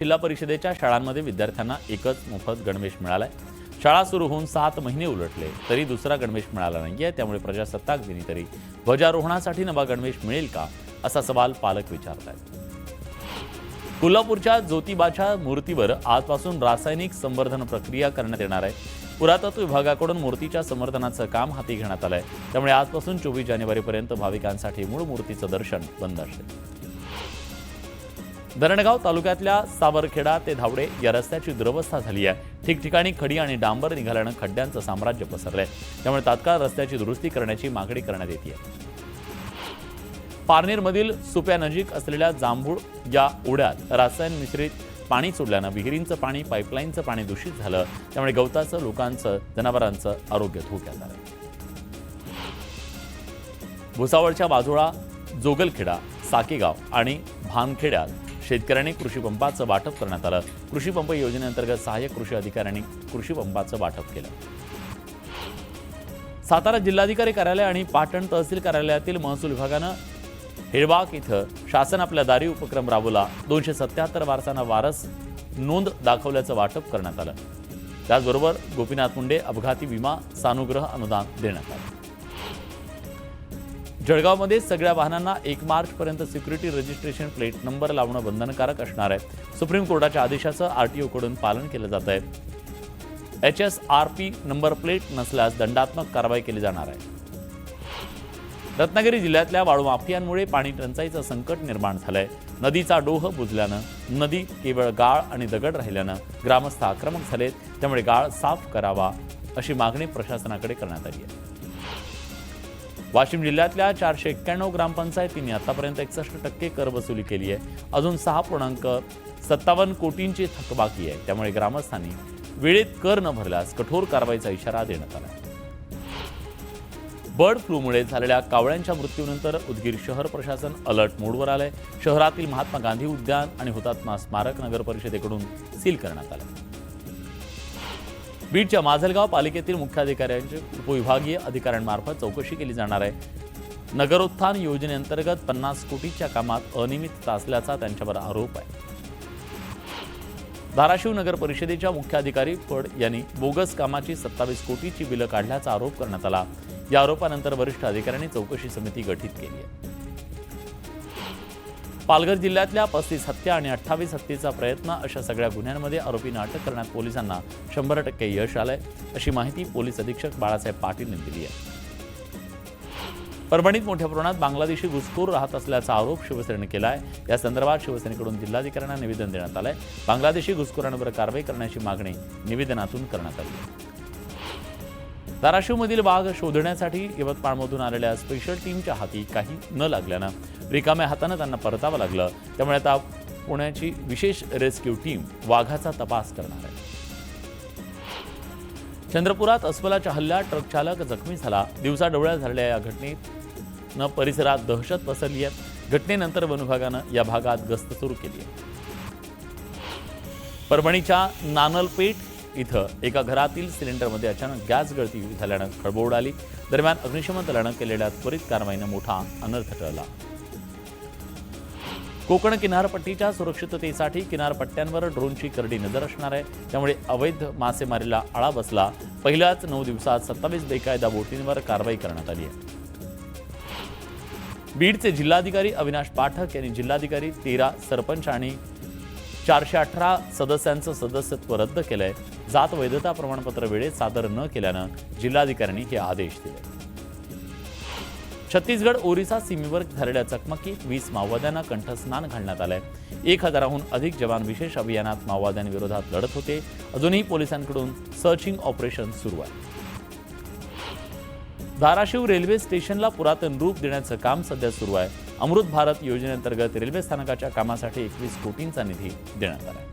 जिल्हा परिषदेच्या शाळांमध्ये विद्यार्थ्यांना एकच मोफत गणवेश मिळालाय। शाळा सुरू होऊन 7 महिने उलटले तरी दुसरा गणवेश मिळाला नाहीये। त्यामुळे प्रजासत्ताक दिनी तरी ध्वजारोहणासाठी नवा गणवेश मिळेल का असा सवाल पालक विचारतात। कोल्हापूरच्या ज्योतिबाच्या मूर्तीवर आजपासून रासायनिक संवर्धन प्रक्रिया करण्यात येणार आहे। पुरातत्व विभागाकडून मूर्तीच्या संवर्धनाचं काम हाती घेण्यात आलंय। त्यामुळे आजपासून 24 जानेवारीपर्यंत भाविकांसाठी मूळ मूर्तीचं दर्शन बंद असेल। धरणगाव तालुक्यातल्या सावरखेडा ते धावडे या रस्त्याची दुरवस्था झाली आहे। ठिकठिकाणी खडी आणि डांबर निघाल्यानं खड्ड्यांचं साम्राज्य पसरलंय। त्यामुळे तात्काळ रस्त्याची दुरुस्ती करण्याची मागणी करण्यात येते। पारनेरमधील सुप्यानजीक असलेल्या जांभूळ या ओढ्यात रसायन मिश्रित पाणी सोडल्यानं विहिरींचं पाणी पाईपलाईनचं पाणी दूषित झालं। त्यामुळे गवताचं लोकांचं जनावरांचं आरोग्य धोक्यात आलं। भुसावळच्या बाजूळा जोगलखेडा साकेगाव आणि भानखेड्यात शेतकऱ्यांनी कृषी पंपाचं वाटप करण्यात आलं। कृषी पंप योजनेअंतर्गत सहाय्यक कृषी अधिकाऱ्यांनी कृषी पंपाचं वाटप केलं। सातारा जिल्हाधिकारी कार्यालय आणि पाटण तहसील कार्यालयातील महसूल विभागानं हेळवाक इथं शासन आपल्या दारी उपक्रम राबवला। 277 वारसांना वारस नोंद दाखवल्याचं वाटप करण्यात आलं। त्याचबरोबर गोपीनाथ मुंडे अपघाती विमा सानुग्रह अनुदान देण्यात आलं। जळगावमध्ये सगळ्या वाहनांना 1 मार्चपर्यंत सिक्युरिटी रजिस्ट्रेशन प्लेट नंबर लावणं बंधनकारक असणार आहे। सुप्रीम कोर्टाच्या आदेशाचं आरटीओकडून पालन केलं जात आहे। HSRP नंबर प्लेट नसल्यास दंडात्मक कारवाई केली जाणार आहे। रत्नागिरी जिल्ह्यातल्या वाळू माफियांमुळे पाणी टंचाईचं संकट निर्माण झालंय। नदीचा डोह बुजल्यानं नदी केवळ गाळ आणि दगड राहिल्यानं ग्रामस्थ आक्रमक झालेत। त्यामुळे गाळ साफ करावा अशी मागणी प्रशासनाकडे करण्यात आली आहे। वाशिम जिल्ह्यातल्या 491 ग्रामपंचायतींनी आतापर्यंत 61% कर वसुली केली आहे। अजून 6.57 कोटींची थकबाकी आहे। त्यामुळे ग्रामस्थांनी वेळेत कर न भरल्यास कठोर कारवाईचा इशारा देण्यात आला। बर्ड फ्लूमुळे झालेल्या कावळ्यांच्या मृत्यूनंतर उदगीर शहर प्रशासन अलर्ट मोडवर आलंय। शहरातील महात्मा गांधी उद्यान आणि हुतात्मा स्मारक नगर परिषदेकडून सील करण्यात आलं। बीडच्या माजलगाव पालिकेतील मुख्याधिकाऱ्यांची उपविभागीय अधिकाऱ्यांमार्फत चौकशी केली जाणार आहे। नगरोत्थान योजनेअंतर्गत 50 कोटीच्या कामात अनियमितता असल्याचा त्यांच्यावर आरोप आहे। धाराशिव नगर परिषदेच्या मुख्याधिकारी पड यांनी बोगस कामाची 27 कोटीची बिलं काढल्याचा आरोप करण्यात आला। या आरोपानंतर वरिष्ठ अधिकाऱ्यांनी चौकशी समिती गठीत केली आहे। पालघर जिल्ह्यातल्या 35 हत्या आणि 28 हत्येचा प्रयत्न अशा सगळ्या गुन्ह्यांमध्ये आरोपींना अटक करण्यात पोलिसांना 100% यश आलंय, अशी माहिती पोलीस अधीक्षक बाळासाहेब पाटील यांनी दिली आहे। परभणीत मोठ्या प्रमाणात बांगलादेशी घुसखोर राहत असल्याचा आरोप शिवसेनेने केला आहे। या संदर्भात शिवसेनेकडून जिल्हाधिकाऱ्यांना निवेदन देण्यात आलंय। बांगलादेशी घुसखोरांवर कारवाई करण्याची मागणी निवेदनातून करण्यात आली आहे। धाराशिवमधील वाघ शोधण्यासाठी यवतमाळमधून आलेल्या स्पेशल टीमच्या हाती काही न लागल्यानं रिकाम्या हातानं त्यांना परतावं लागलं। त्यामुळे आता पुण्याची विशेष रेस्क्यू टीम वाघाचा तपास करणार आहे। चंद्रपुरात अस्वलाच्या हल्ल्यात ट्रक चालक जखमी झाला। दिवसाढवळ्या झालेल्या या घटनेनं परिसरात दहशत पसरली आहे। घटनेनंतर वन विभागानं या भागात गस्त सुरू केली आहे। परभणीच्या नानलपेठ इथं एका घरातील सिलेंडरमध्ये अचानक गॅस गळती झाल्यानं खळबळ उडाली। दरम्यान अग्निशमन दलानं केलेल्या त्वरित कारवाईनं मोठा अनर्थ टळला। कोकण किनारपट्टीच्या सुरक्षिततेसाठी किनारपट्ट्यांवर ड्रोनची करडी नजर असणार आहे। त्यामुळे अवैध मासेमारीला आळा बसला। पहिल्याच 9 दिवसात 27 बेकायदा बोटींवर कारवाई करण्यात आली आहे। बीडचे जिल्हाधिकारी अविनाश पाठक यांनी जिल्हाधिकारी 13 सरपंच आणि 418 सदस्यांचं सदस्यत्व रद्द केलंय। जात वैधता प्रमाणपत्र वेळेत सादर न केल्यानं जिल्हाधिकाऱ्यांनी हे आदेश दिले। छत्तीसगड ओरिसा सीमेवर झालेल्या चकमकीत 20 माओवाद्यांना कंठस्नान घालण्यात आलंय। 1000हून अधिक जवान विशेष अभियानात माओवाद्यांविरोधात लढत होते। अजूनही पोलिसांकडून सर्चिंग ऑपरेशन सुरू आहे। धाराशिव रेल्वे स्टेशनला पुरातन रूप देण्याचं काम सध्या सुरू आहे। अमृत भारत योजनेअंतर्गत रेल्वे स्थानकाच्या कामासाठी 21 कोटींचा निधी देण्यात आला आहे।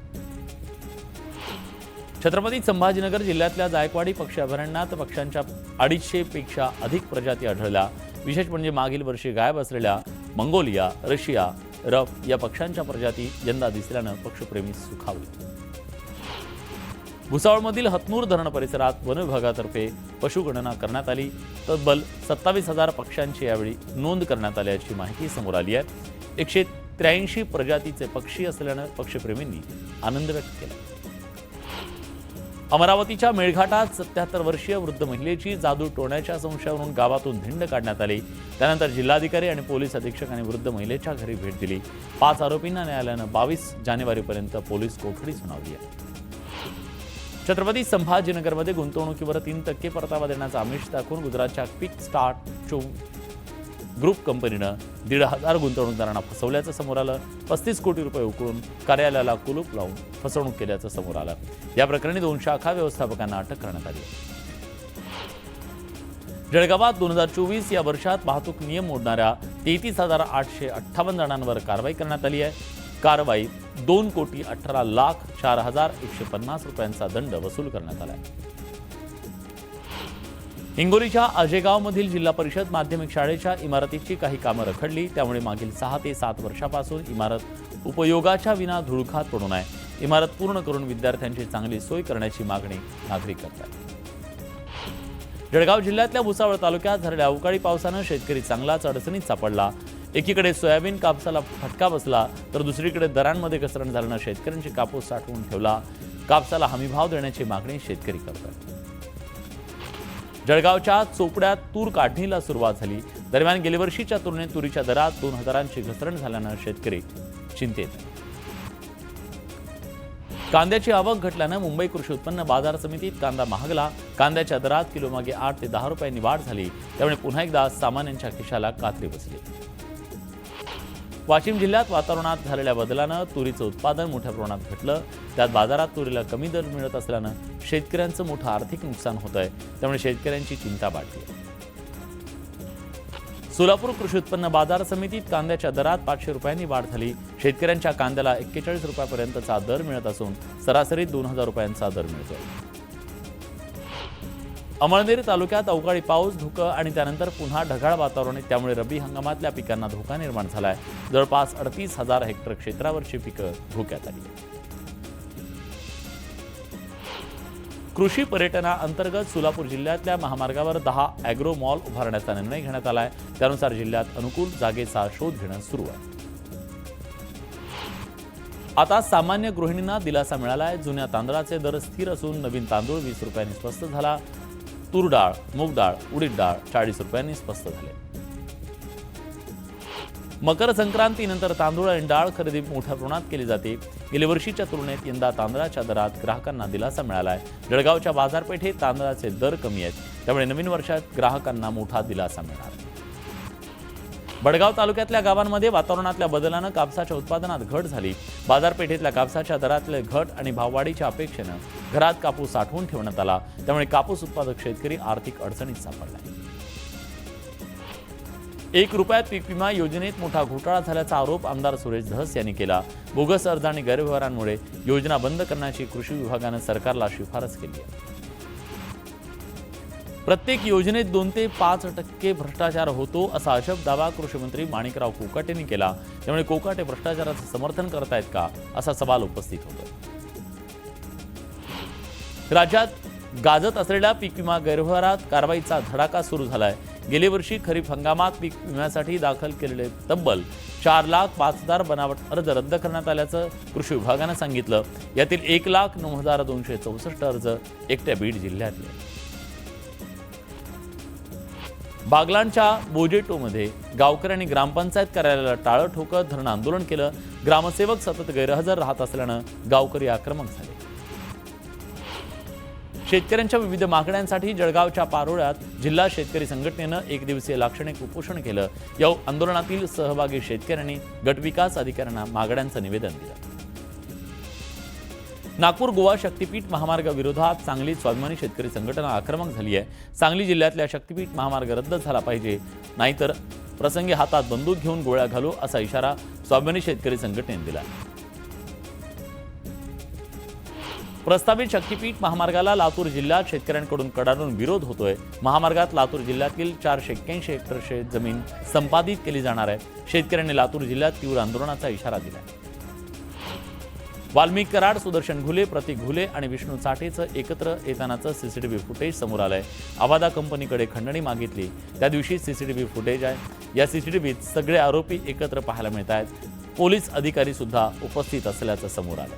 छत्रपती संभाजीनगर जिल्ह्यातल्या जायकवाडी पक्षी अभयारण्यात पक्ष्यांच्या 250 पेक्षा अधिक प्रजाती आढळल्या। विशेष म्हणजे मागील वर्षी गायब असलेल्या मंगोलिया, रशिया, रफ या पक्ष्यांच्या प्रजाती यंदा दिसल्यानं पक्षप्रेमी सुखावले। भुसावळमधील हतनूर धरण परिसरात वन विभागातर्फे पशुगणना करण्यात आली। तब्बल 27,000 पक्ष्यांची यावेळी नोंद करण्यात आल्याची माहिती समोर आली आहे। 83 प्रजातीचे पक्षी असल्यानं पक्षीप्रेमींनी आनंद व्यक्त केला. अमरावतीच्या मेळघाटात 77 वर्षीय वृद्ध महिलेची जादू टोण्याच्या संशयावरून गावातून धिंड काढण्यात आली. त्यानंतर जिल्हाधिकारी आणि पोलीस अधीक्षकांनी वृद्ध महिलेच्या घरी भेट दिली. 5 आरोपींना न्यायालयानं 22 जानेवारीपर्यंत पोलीस कोठडी सुनावली आहे. छत्रपती संभाजीनगरमध्ये गुंतवणुकीवर 3% परतावा देण्याचा आमिष दाखवून गुजरातच्या क्विक स्टार्ट ग्रुप कंपनीनं 1,500 गुंतवणूकदारांना फसवल्याचं समोर आलं. 35 कोटी रुपये उकळून कार्यालयाला कुलूप लावून फसवणूक केल्याचं समोर आलं. या प्रकरणी 2 शाखा व्यवस्थापकांना अटक करण्यात आली. जळगावात 2024 या वर्षात वाहतूक नियम मोडणाऱ्या 33,858 जणांवर कारवाई करण्यात आली आहे. कारवाईत 2,18,04,150 रुपयांचा दंड वसूल करण्यात आला आहे. हिंगोलीच्या अजेगावमधील जिल्हा परिषद माध्यमिक शाळेच्या इमारतीची काही कामं रखडली. त्यामुळे मागील 6 ते 7 वर्षापासून इमारत उपयोगाच्या विना धुळखात पडून आहे. इमारत पूर्ण करून विद्यार्थ्यांची चांगली सोय करण्याची मागणी नागरिक करतात. जळगाव जिल्ह्यातल्या भुसावळ तालुक्यात झालेल्या अवकाळी पावसानं शेतकरी चांगलाच अडचणीत सापडला. एकीकडे सोयाबीन कापसाला फटका बसला तर दुसरीकडे दरांमध्ये घसरण झाल्यानं शेतकऱ्यांची कापूस साठवून ठेवला. कापसाला हमीभाव देण्याची मागणी शेतकरी करतात. जळगावच्या चोपड्यात तूर काढणीला सुरुवात झाली. दरम्यान गेल्या वर्षीच्या तुलनेत तुरीच्या दरात 2,000ची घसरण झाल्यानं शेतकरी चिंतेत. कांद्याची आवक घटल्यानं मुंबई कृषी उत्पन्न बाजार समितीत कांदा महागला. कांद्याच्या दरात किलोमागे 8 ते 10 रुपयांनी वाढ झाली. त्यामुळे पुन्हा एकदा सामान्यांच्या खिशाला कात्री बसली. वाशिम जिल्ह्यात वातावरणात झालेल्या बदलानं तुरीचं उत्पादन मोठ्या प्रमाणात घटलं. त्यात बाजारात तुरीला कमी दर मिळत असल्यानं शेतकऱ्यांचं मोठं आर्थिक नुकसान होत आहे. त्यामुळे शेतकऱ्यांची चिंता वाढली. सोलापूर कृषी उत्पन्न बाजार समितीत कांद्याच्या दरात 500 रुपयांनी वाढ झाली. शेतकऱ्यांच्या कांद्याला 41 रुपयापर्यंतचा दर मिळत असून सरासरी 2,000 रुपयांचा दर मिळतोय. अमळनेर तालुक्यात अवकाळी पाऊस, धुकं आणि त्यानंतर पुन्हा ढगाळ वातावरण आहे. त्यामुळे रब्बी हंगामातल्या पिकांना धोका निर्माण झालाय. जवळपास 38,000 हेक्टर क्षेत्रावरची पिकं धोक्यात आली. कृषी पर्यटनाअंतर्गत सोलापूर जिल्ह्यातल्या महामार्गावर 10 ॲग्रो मॉल उभारण्याचा निर्णय घेण्यात आलाय. त्यानुसार जिल्ह्यात अनुकूल जागेचा शोध घेणं सुरू आहे. आता सामान्य गृहिणींना दिलासा मिळालाय. जुन्या तांदळाचे दर स्थिर असून नवीन तांदूळ 20 रुपयांनी स्वस्त झाला. तूर डाळ, मूग डाळ, उडीद डाळ 40 रुपयांनी स्वस्त झाले. मकर संक्रांतीनंतर तांदूळ आणि डाळ खरेदी मोठ्या प्रमाणात केली जाते. गेल्या वर्षीच्या तुलनेत यंदा तांदळाच्या दरात ग्राहकांना दिलासा मिळालाय. जळगावच्या बाजारपेठेत तांदळाचे दर कमी आहेत. त्यामुळे नवीन वर्षात ग्राहकांना मोठा दिलासा मिळणार. बडगाव तालुक्यातल्या गावांमध्ये वातावरणातल्या बदलानं कापसाच्या उत्पादनात घट झाली. बाजारपेठेतल्या कापसाच्या दरातले घट आणि भाववाढीच्या अपेक्षेनं घरात कापूस साठवून ठेवण्यात आला. त्यामुळे कापूस उत्पादक शेतकरी आर्थिक अडचणीत सापडला. 1 रुपयात पीक विमा योजनेत मोठा घोटाळा झाल्याचा आरोप आमदार सुरेश धस यांनी केला. बोगस अर्ज आणि गैरव्यवहारांमुळे योजना बंद करण्याची कृषी विभागानं सरकारला शिफारस केली आहे. प्रत्येक योजनेत 2 ते 5% भ्रष्टाचार होतो असा अशब दावा कृषी मंत्री माणिकराव कोकाटे यांनी केला. त्यामुळे कोकाटे भ्रष्टाचाराचं समर्थन करतायत का असा सवाल उपस्थित होतो. राज्यात गाजत असलेल्या पीक विमा गैरव्यवहारात कारवाईचा धडाका सुरू झालाय. गेल्या वर्षी खरीप हंगामात पीक विम्यासाठी दाखल केलेले तब्बल 4,05,000 बनावट अर्ज रद्द करण्यात आल्याचं कृषी विभागानं सांगितलं. यातील 1,09,264 अर्ज एकट्या बीड जिल्ह्यातले. बागलाणच्या बोजेटोमध्ये गावकऱ्यांनी ग्रामपंचायत कार्यालयाला टाळं ठोकत धरणं आंदोलन केलं. ग्रामसेवक सतत गैरहजर राहत असल्यानं गावकरी आक्रमक झाले. शेतकऱ्यांच्या विविध मागण्यांसाठी जळगावच्या पारोळ्यात जिल्हा शेतकरी संघटनेनं 1 दिवसीय लाक्षणिक उपोषण केलं. या आंदोलनातील सहभागी शेतकऱ्यांनी गटविकास अधिकाऱ्यांना मागण्यांचं निवेदन दिलं. नागपूर गोवा शक्तीपीठ महामार्गाविरोधात सांगलीत स्वाभिमानी शेतकरी संघटना आक्रमक झाली आहे. सांगली जिल्ह्यातल्या शक्तीपीठ महामार्ग रद्द झाला पाहिजे, नाहीतर प्रसंगी हातात बंदूक घेऊन गोळ्या घालू असा इशारा स्वाभिमानी शेतकरी संघटनेने दिला. प्रस्तावित शक्तीपीठ महामार्गाला लातूर जिल्ह्यात शेतकऱ्यांकडून कडाडून विरोध होतोय. महामार्गात लातूर जिल्ह्यातील 481 हेक्टर शेत जमीन संपादित केली जाणार आहे. शेतकऱ्यांनी लातूर जिल्ह्यात तीव्र आंदोलनाचा इशारा दिला. वाल्मिक कराड, सुदर्शन घुले, प्रतीक घुले आणि विष्णू चाटेचं एकत्र येतानाचं सीसीटीव्ही फुटेज समोर आलंय. आवादा कंपनीकडे खंडणी मागितली त्या दिवशी सीसीटीव्ही फुटेज आहे. या सीसीटीव्हीत सगळे आरोपी एकत्र पाहायला मिळत आहेत. पोलीस अधिकारी सुद्धा उपस्थित असल्याचं समोर आलं.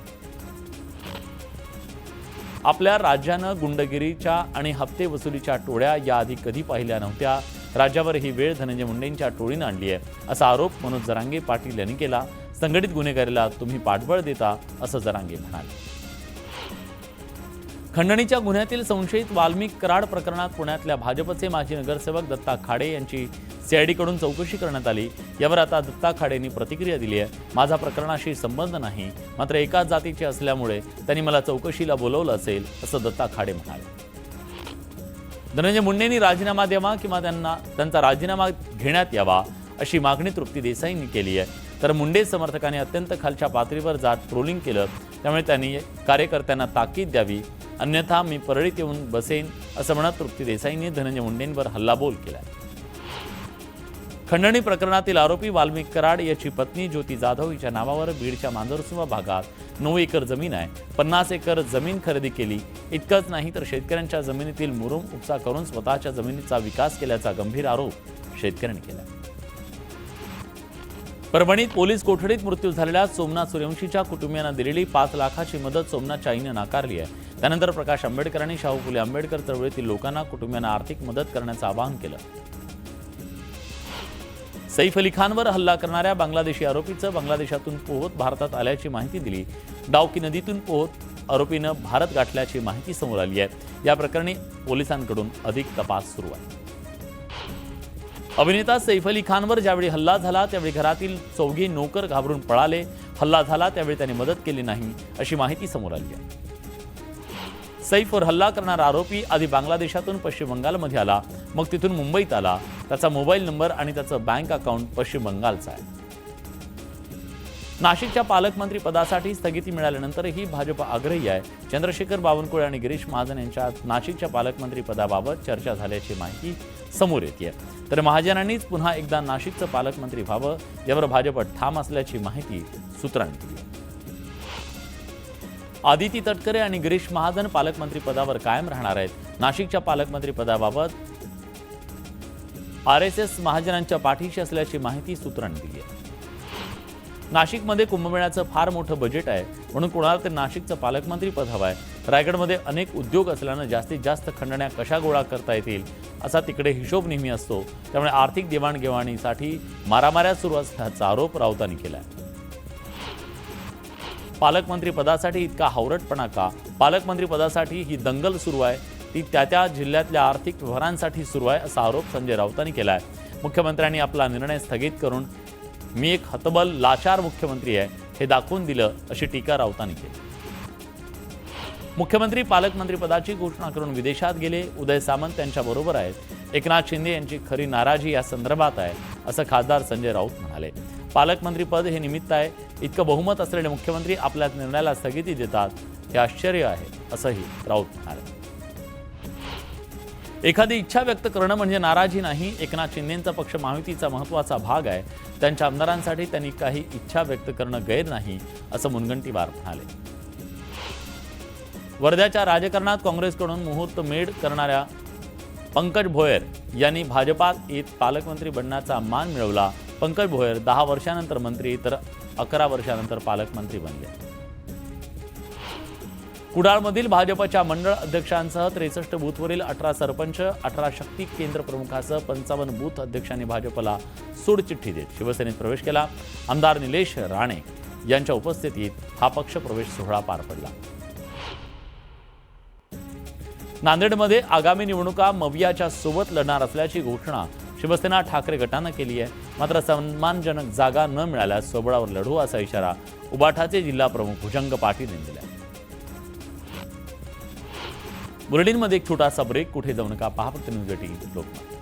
आपल्या राज्यानं गुंडगिरीच्या आणि हप्ते वसुलीच्या टोळ्या याआधी कधी पाहिल्या नव्हत्या. राज्यावर ही वेळ धनंजय मुंडेंच्या टोळीनं आणली आहे असा आरोप मनोज जरांगे पाटील यांनी केला. संघटित गुन्हेगारीला तुम्ही पाठबळ देता असं जरांगे म्हणाले. खंडणीच्या गुन्ह्यातील संशयित वाल्मिक कराड प्रकरणात पुण्यातल्या भाजपचे माजी नगरसेवक दत्ता खाडे यांची सीआयडीकडून चौकशी करण्यात आली. यावर आता दत्ता खाडेंनी प्रतिक्रिया दिली आहे. माझा प्रकरणाशी संबंध नाही, मात्र एकाच जातीचे असल्यामुळे त्यांनी मला चौकशीला बोलवलं असेल असं दत्ता खाडे म्हणाले. धनंजय मुंडेंनी राजीनामा द्यावा किंवा त्यांचा राजीनामा घेण्यात यावा अशी मागणी तृप्ती देसाईंनी केली आहे. तर मुंडे समर्थकांनी अत्यंत खालच्या पातळीवर जात ट्रोलिंग केलं, त्यामुळे त्यांनी कार्यकर्त्यांना ताकीद द्यावी, अन्यथा मी परळीत येऊन बसेन असं म्हणत तृप्ती देसाईंनी धनंजय मुंडेंवर हल्लाबोल केला. खंडणी प्रकरणातील आरोपी वाल्मिक कराड याची पत्नी ज्योती जाधव हिच्या नावावर बीडच्या मांजरसुंबा भागात 9 एकर जमीन आहे. 50 एकर जमीन खरेदी केली. इतकंच नाही तर शेतकऱ्यांच्या जमिनीतील मुरुम उपसा करून स्वतःच्या जमिनीचा विकास केल्याचा गंभीर आरोप शेतकऱ्यांनी केला. परभणीत पोलीस कोठडीत मृत्यू झालेल्या सोमनाथ सूर्यवंशीच्या कुटुंबियांना दिलेली 5 लाखाची मदत सोमनाथच्या आईने नाकारली आहे. त्यानंतर प्रकाश आंबेडकरांनी शाहू फुले आंबेडकर चळवळीतील लोकांना कुटुंबियांना आर्थिक मदत करण्याचं आवाहन केलं. सैफ अली खानवर हल्ला करणाऱ्या बांगलादेशी आरोपीचं बांगलादेशातून पोहत भारतात आल्याची माहिती दिली. डावकी नदीतून पोहत आरोपीनं भारत गाठल्याची माहिती समोर आली आहे. या प्रकरणी पोलिसांकडून अधिक तपास सुरू आहे. अभिनेता सैफ अली खानवर ज्यावेळी हल्ला झाला त्यावेळी घरातील 4 नोकर घाबरून पळाले. हल्ला झाला त्यावेळी त्यांनी मदत केली नाही अशी माहिती समोर आली आहे. सैफवर हल्ला करणारा आरोपी आधी बांगलादेशातून पश्चिम बंगालमध्ये आला, मग तिथून मुंबईत आला. त्याचा मोबाईल नंबर आणि त्याचं बँक अकाउंट पश्चिम बंगालचा आहे. नाशिकच्या पालकमंत्री पदासाठी स्थगिती मिळाल्यानंतरही भाजप आग्रही आहे. चंद्रशेखर बावनकुळे आणि गिरीश महाजन यांच्यात नाशिकच्या पालकमंत्री पदाबाबत चर्चा झाल्याची माहिती समोर येते. तर महाजनांनीच पुन्हा एकदा नाशिकचं पालकमंत्री व्हावं यावर भाजप ठाम असल्याची माहिती सूत्रांनी दिली. आदिती तटकरे आणि गिरीश महाजन पालकमंत्री पदावर कायम राहणार आहेत. नाशिकच्या पालकमंत्री पदाबाबत RSS महाजनांच्या पाठीशी असल्याची माहिती सूत्रांनी दिली आहे. नाशिकमध्ये कुंभमेळ्याचं फार मोठं बजेट आहे, म्हणून कोणाला तर नाशिकचं पालकमंत्री पद हवं आहे. रायगडमध्ये अनेक उद्योग असल्यानं जास्तीत जास्त खंडण्या कशा गोळा करता येतील असा तिकडे हिशोब नेहमी असतो. त्यामुळे आर्थिक देवाणघेवाणीसाठी मारामाऱ्या सुरू असल्याचा आरोप राऊतांनी केला आहे. पालकमंत्री पदासाठी इतका हावरटपणा का? पालकमंत्री पदासाठी ही दंगल सुरू आहे, ती त्या जिल्ह्यातल्या आर्थिक व्यवहारांसाठी सुरू आहे असा आरोप संजय राऊतांनी केला आहे. मुख्यमंत्र्यांनी आपला निर्णय स्थगित करून मी एक हतबल लाचार मुख्यमंत्री आहे हे दाखवून दिलं अशी टीका राऊतांनी केली. मुख्यमंत्री पालकमंत्री पदाची घोषणा करून विदेशात गेले. उदय सामंत त्यांच्याबरोबर आहेत. एकनाथ शिंदे यांची खरी नाराजी या संदर्भात आहे असं खासदार संजय राऊत म्हणाले. पालकमंत्रीपद हे निमित्त आहे. इतकं बहुमत असलेले मुख्यमंत्री आपल्या निर्णयाला स्थगिती देतात हे आश्चर्य आहे असंही राऊत म्हणाले. एखादी इच्छा व्यक्त करणं म्हणजे नाराजी नाही. एकनाथ शिंदेंचा पक्ष महायुतीचा महत्त्वाचा भाग आहे. त्यांच्या आमदारांसाठी त्यांनी काही इच्छा व्यक्त करणं गैर नाही असं मुनगंटीवार म्हणाले. वर्ध्याच्या राजकारणात काँग्रेसकडून मुहूर्तमेढ करणाऱ्या पंकज भोयर यांनी भाजपात येत पालकमंत्री बनण्याचा मान मिळवला. पंकज भोयर 10 वर्षांनंतर मंत्री तर 11 वर्षांनंतर पालकमंत्री बनले. कुडाळमधील भाजपच्या मंडळ अध्यक्षांसह 63 बूथवरील 18 सरपंच, 18 शक्ती केंद्र प्रमुखासह 55 बूथ अध्यक्षांनी भाजपला सोडचिठ्ठी देत शिवसेनेत प्रवेश केला. आमदार निलेश राणे यांच्या उपस्थितीत हा पक्ष प्रवेश सोहळा पार पडला. नांदेडमध्ये आगामी निवडणुका मवियाच्या सोबत लढणार असल्याची घोषणा शिवसेना ठाकरे गटानं केली आहे. मात्र सन्मानजनक जागा न मिळाल्यास सोबळावर लढू असा इशारा उबाठाचे जिल्हा प्रमुख भुजंग पाटील यांनी दिला. बुलेटिनमध्ये एक छोटासा ब्रेक. कुठे जाऊ नका, पहा फक्त न्यूज 18 लोकमत.